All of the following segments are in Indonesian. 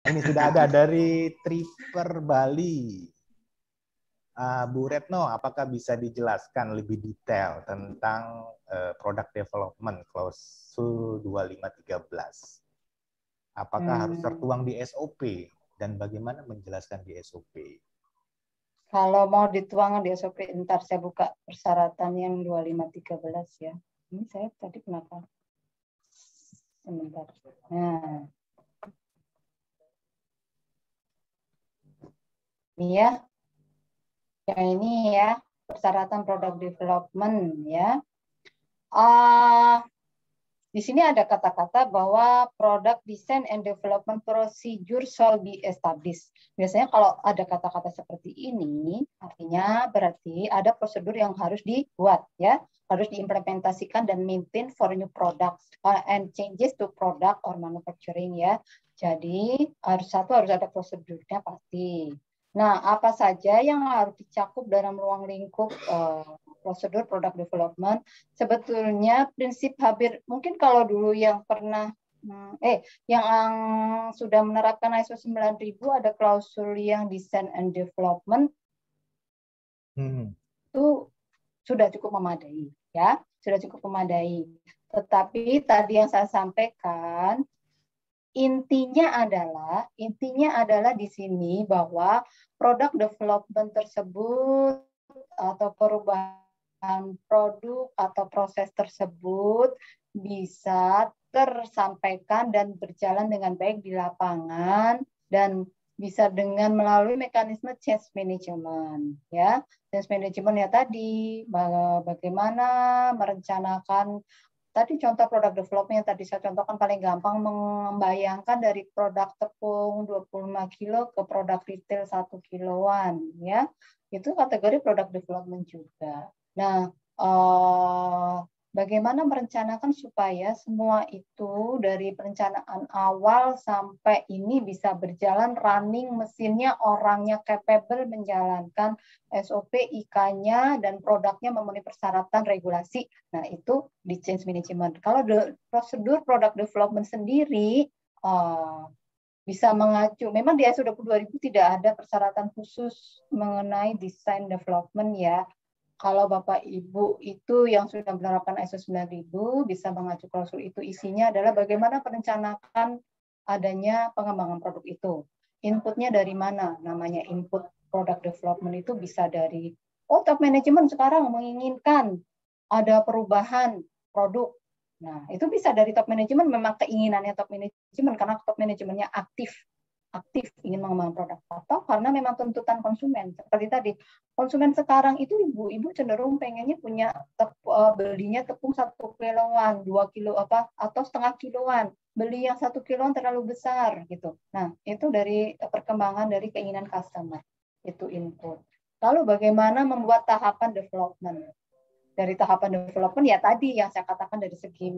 Ini sudah ada dari Tripper Bali. Bu Retno, apakah bisa dijelaskan lebih detail tentang product development klausul 2513? Apakah harus tertuang di SOP dan bagaimana menjelaskan di SOP? Kalau mau dituang di SOP, ntar saya buka persyaratan yang 2513 ya. Ini saya tadi kenapa? Sebentar. Nah, ini ya. Yang ini ya, persyaratan product development ya. Di sini ada kata-kata bahwa product design and development procedure shall be established. Biasanya kalau ada kata-kata seperti ini, artinya berarti ada prosedur yang harus dibuat ya, harus diimplementasikan dan maintain for new products and changes to product or manufacturing ya. Jadi harus ada prosedurnya pasti. Nah, apa saja yang harus dicakup dalam ruang lingkup prosedur product development? Sebetulnya prinsip hampir mungkin kalau dulu yang pernah yang sudah menerapkan ISO 9000 ada klausul yang design and development itu sudah cukup memadai ya, sudah cukup memadai. Tetapi tadi yang saya sampaikan intinya adalah di sini bahwa produk development tersebut atau perubahan produk atau proses tersebut bisa tersampaikan dan berjalan dengan baik di lapangan dan bisa dengan melalui mekanisme change management ya. Change management ya tadi bagaimana merencanakan. Tadi contoh produk development yang tadi saya contohkan paling gampang membayangkan dari produk tepung 25 kilo ke produk retail 1 kiloan ya. Itu kategori produk development juga. Nah, bagaimana merencanakan supaya semua itu dari perencanaan awal sampai ini bisa berjalan running mesinnya, orangnya capable menjalankan SOP, IK-nya dan produknya memenuhi persyaratan regulasi. Nah, itu di change management. Kalau prosedur product development sendiri bisa mengacu. Memang di ISO 22000 tidak ada persyaratan khusus mengenai design development ya. Kalau Bapak Ibu itu yang sudah menerapkan ISO 9000 bisa mengacu klausul itu, isinya adalah bagaimana perencanaan adanya pengembangan produk itu. Inputnya dari mana? Namanya input product development itu bisa dari top management sekarang menginginkan ada perubahan produk. Nah, itu bisa dari top management, memang keinginannya top management karena top manajemennya aktif ingin mengembangkan produk, atau karena memang tuntutan konsumen. Seperti tadi, konsumen sekarang itu ibu-ibu cenderung pengennya punya belinya tepung 1 kiloan, 2 kilo atau setengah kiloan. Beli yang 1 kiloan terlalu besar gitu. Nah, itu dari perkembangan dari keinginan customer. Itu input. Lalu bagaimana membuat tahapan development? Dari tahapan development ya tadi yang saya katakan dari segi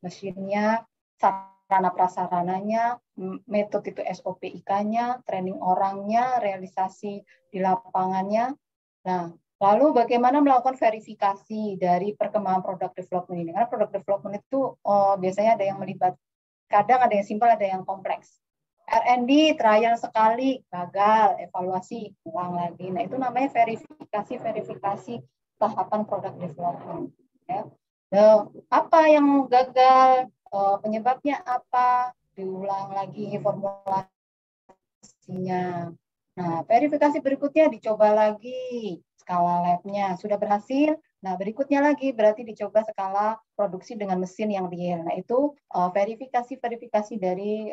mesinnya, sarana prasarananya, metode itu SOP IK-nya, training orangnya, realisasi di lapangannya. Nah, lalu bagaimana melakukan verifikasi dari perkembangan produk development ini? Karena produk development itu biasanya ada yang melibat, kadang ada yang simpel, ada yang kompleks. R&D trial sekali gagal, evaluasi ulang lagi. Nah, itu namanya verifikasi tahapan produk development. Ya. Nah, apa yang gagal? Penyebabnya apa? Diulang lagi formulasinya. Nah, verifikasi berikutnya dicoba lagi skala labnya. Sudah berhasil? Nah, berikutnya lagi berarti dicoba skala produksi dengan mesin yang real. Nah, itu verifikasi dari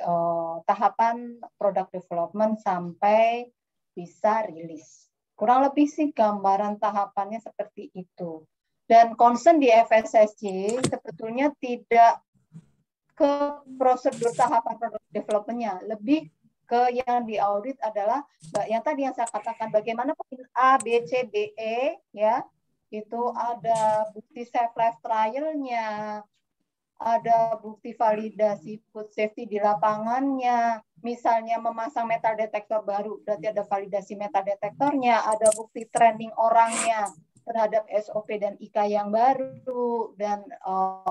tahapan product development sampai bisa rilis. Kurang lebih sih gambaran tahapannya seperti itu. Dan concern di FSSC sebetulnya tidak ke prosedur tahapan product development-nya, lebih ke yang diaudit adalah yang tadi yang saya katakan bagaimana A, B, C, D, E ya, itu ada bukti safe life trial-nya, ada bukti validasi food safety di lapangannya, misalnya memasang metal detektor baru, berarti ada validasi metal detektornya, ada bukti training orangnya, terhadap SOP dan IK yang baru, dan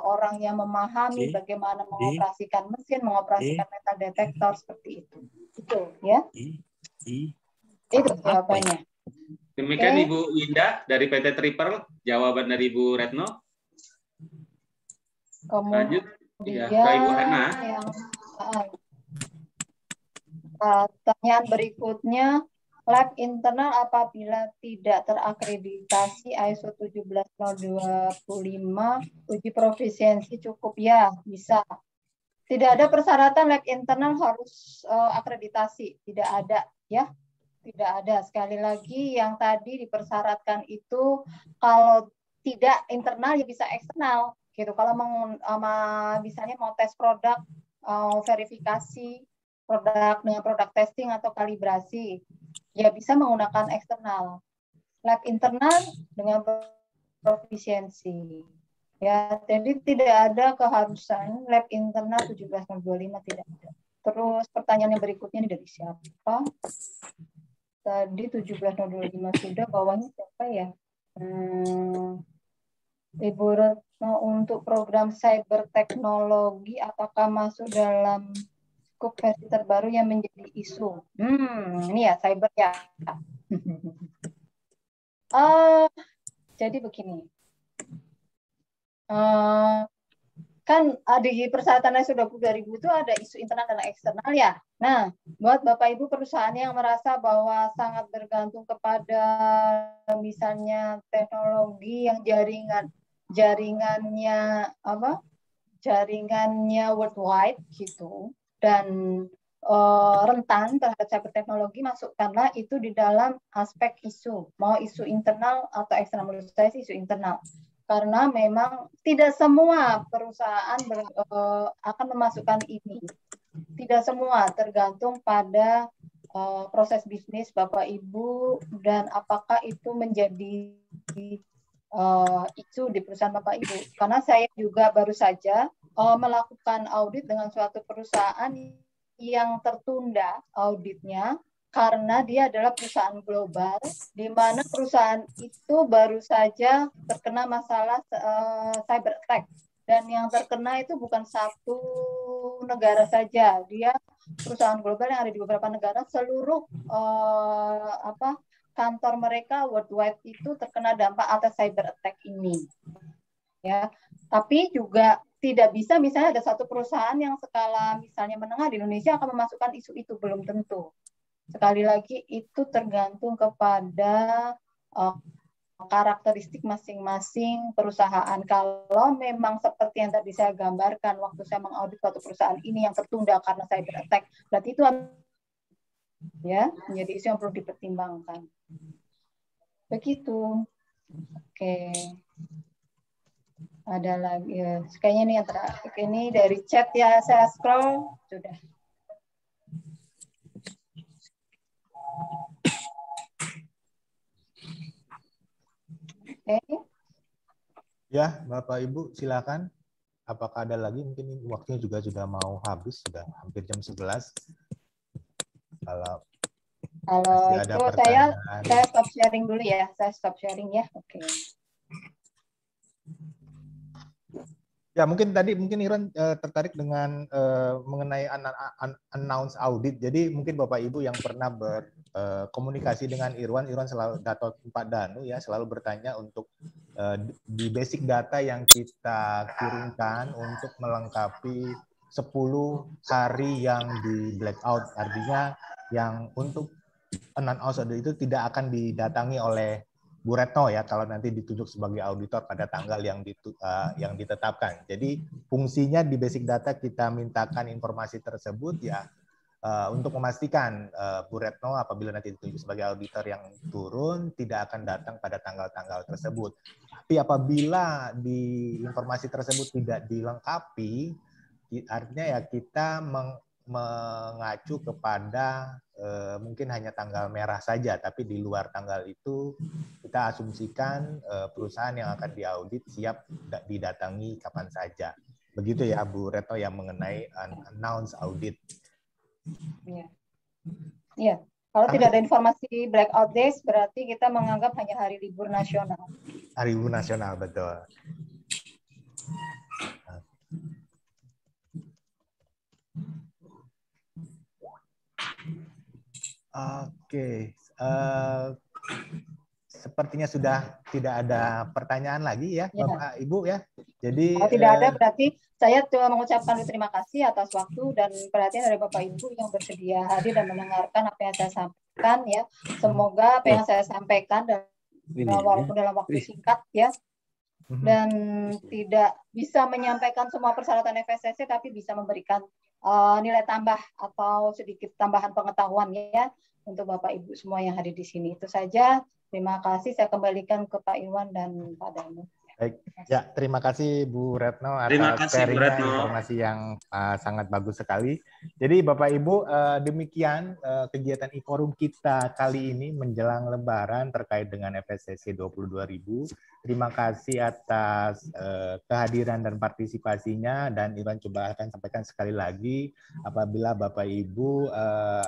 orang yang memahami bagaimana mengoperasikan mesin, mengoperasikan metal detektor seperti itu. Itu ya. Itu jawabannya. Demikian Ibu Indah dari PT Triple, jawaban dari Ibu Retno. Lanjut ya, ke Ibu Hana. Pertanyaan berikutnya, lab internal apabila tidak terakreditasi ISO 17025, uji profisiensi cukup ya, bisa. Tidak ada persyaratan lab internal harus akreditasi, tidak ada ya. Tidak ada. Sekali lagi yang tadi dipersyaratkan itu kalau tidak internal ya bisa eksternal gitu. Kalau misalnya mau tes produk, verifikasi produk dengan produk testing atau kalibrasi, ya bisa menggunakan eksternal. Lab internal dengan profisiensi. Ya, jadi tidak ada keharusan lab internal 17025, tidak ada. Terus pertanyaan yang berikutnya ini dari siapa? Tadi 17025 sudah, bawahnya siapa ya? Ibu Retno, untuk program cyber teknologi apakah masuk dalam skop versi terbaru yang menjadi isu? Ini ya cyber ya. Jadi begini. Kan di persyaratan ISO 20000 itu ada isu internal dan eksternal ya. Nah, buat Bapak Ibu perusahaan yang merasa bahwa sangat bergantung kepada misalnya teknologi yang jaringannya worldwide gitu, dan rentan terhadap cyber teknologi, masukkanlah itu di dalam aspek isu, mau isu internal atau eksternal. Menurut saya sih isu internal, karena memang tidak semua perusahaan akan memasukkan ini. Tidak semua, tergantung pada proses bisnis Bapak Ibu dan apakah itu menjadi isu di perusahaan Bapak Ibu. Karena saya juga baru saja melakukan audit dengan suatu perusahaan yang tertunda auditnya karena dia adalah perusahaan global, di mana perusahaan itu baru saja terkena masalah cyber attack. Dan yang terkena itu bukan satu negara saja, dia perusahaan global yang ada di beberapa negara, seluruh kantor mereka worldwide itu terkena dampak atas cyber attack ini. Ya, tapi juga tidak bisa misalnya ada satu perusahaan yang skala misalnya menengah di Indonesia akan memasukkan isu itu, belum tentu. Sekali lagi itu tergantung kepada karakteristik masing-masing perusahaan. Kalau memang seperti yang tadi saya gambarkan waktu saya mengaudit suatu perusahaan ini yang tertunda karena cyber attack, berarti itu ya menjadi isu yang perlu dipertimbangkan. Begitu. Oke. Ada lagi ya. Kayaknya ini yang terakhir. Ini dari chat ya, saya scroll sudah. Oke. Ya, Bapak Ibu silakan. Apakah ada lagi? Mungkin waktunya juga sudah mau habis, sudah hampir jam 11. Kalau itu saya stop sharing dulu ya. Saya stop sharing ya. Oke. Ya, mungkin Irwan tertarik dengan mengenai announce audit. Jadi mungkin Bapak Ibu yang pernah berkomunikasi dengan Irwan selalu Dato Pak Danu ya selalu bertanya untuk di basic data yang kita kirimkan untuk melengkapi 10 hari yang di blackout, artinya yang untuk announce audit itu tidak akan didatangi oleh Bu Retno ya kalau nanti ditunjuk sebagai auditor pada tanggal yang ditetapkan. Jadi fungsinya di basic data kita mintakan informasi tersebut ya untuk memastikan Bu Retno apabila nanti ditunjuk sebagai auditor yang turun tidak akan datang pada tanggal-tanggal tersebut. Tapi apabila di informasi tersebut tidak dilengkapi, artinya ya kita mengacu kepada mungkin hanya tanggal merah saja, tapi di luar tanggal itu kita asumsikan perusahaan yang akan diaudit siap didatangi kapan saja. Begitu ya Bu Retno yang mengenai announce audit. Iya. Kalau tidak ada informasi blackout days, berarti kita menganggap hanya hari libur nasional. Hari libur nasional, betul. Oke, sepertinya sudah tidak ada pertanyaan lagi ya, Bapak Ibu ya. Jadi kalau tidak ada, berarti saya cuma mengucapkan terima kasih atas waktu dan perhatian dari Bapak Ibu yang bersedia hadir dan mendengarkan apa yang saya sampaikan ya. Semoga apa yang saya sampaikan walaupun dalam waktu singkat ya, dan tidak bisa menyampaikan semua persyaratan FSCC, tapi bisa memberikan nilai tambah atau sedikit tambahan pengetahuan ya untuk Bapak Ibu semua yang hadir di sini. Itu saja. Terima kasih. Saya kembalikan ke Pak Iwan dan Pak Danu. Baik, ya terima kasih Bu Retno atas sharingnya informasi yang sangat bagus sekali. Jadi Bapak Ibu, demikian kegiatan e-forum kita kali ini menjelang Lebaran terkait dengan FSCC 22.000. Terima kasih atas kehadiran dan partisipasinya, dan Iwan coba akan sampaikan sekali lagi apabila Bapak Ibu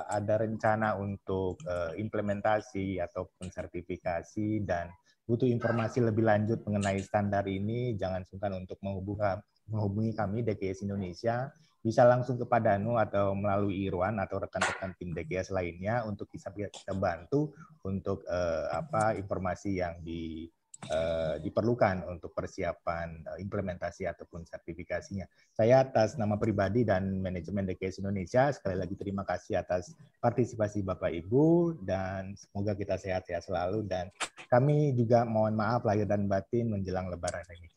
ada rencana untuk implementasi ataupun sertifikasi dan butuh informasi lebih lanjut mengenai standar ini, jangan sungkan untuk menghubungi kami DKS Indonesia. Bisa langsung ke Pak Danu atau melalui Irwan atau rekan-rekan tim DKS lainnya untuk bisa kita bantu untuk informasi yang diperlukan untuk persiapan implementasi ataupun sertifikasinya. Saya atas nama pribadi dan manajemen DKS Indonesia sekali lagi terima kasih atas partisipasi Bapak Ibu, dan semoga kita sehat-sehat selalu, dan kami juga mohon maaf lahir dan batin menjelang Lebaran ini.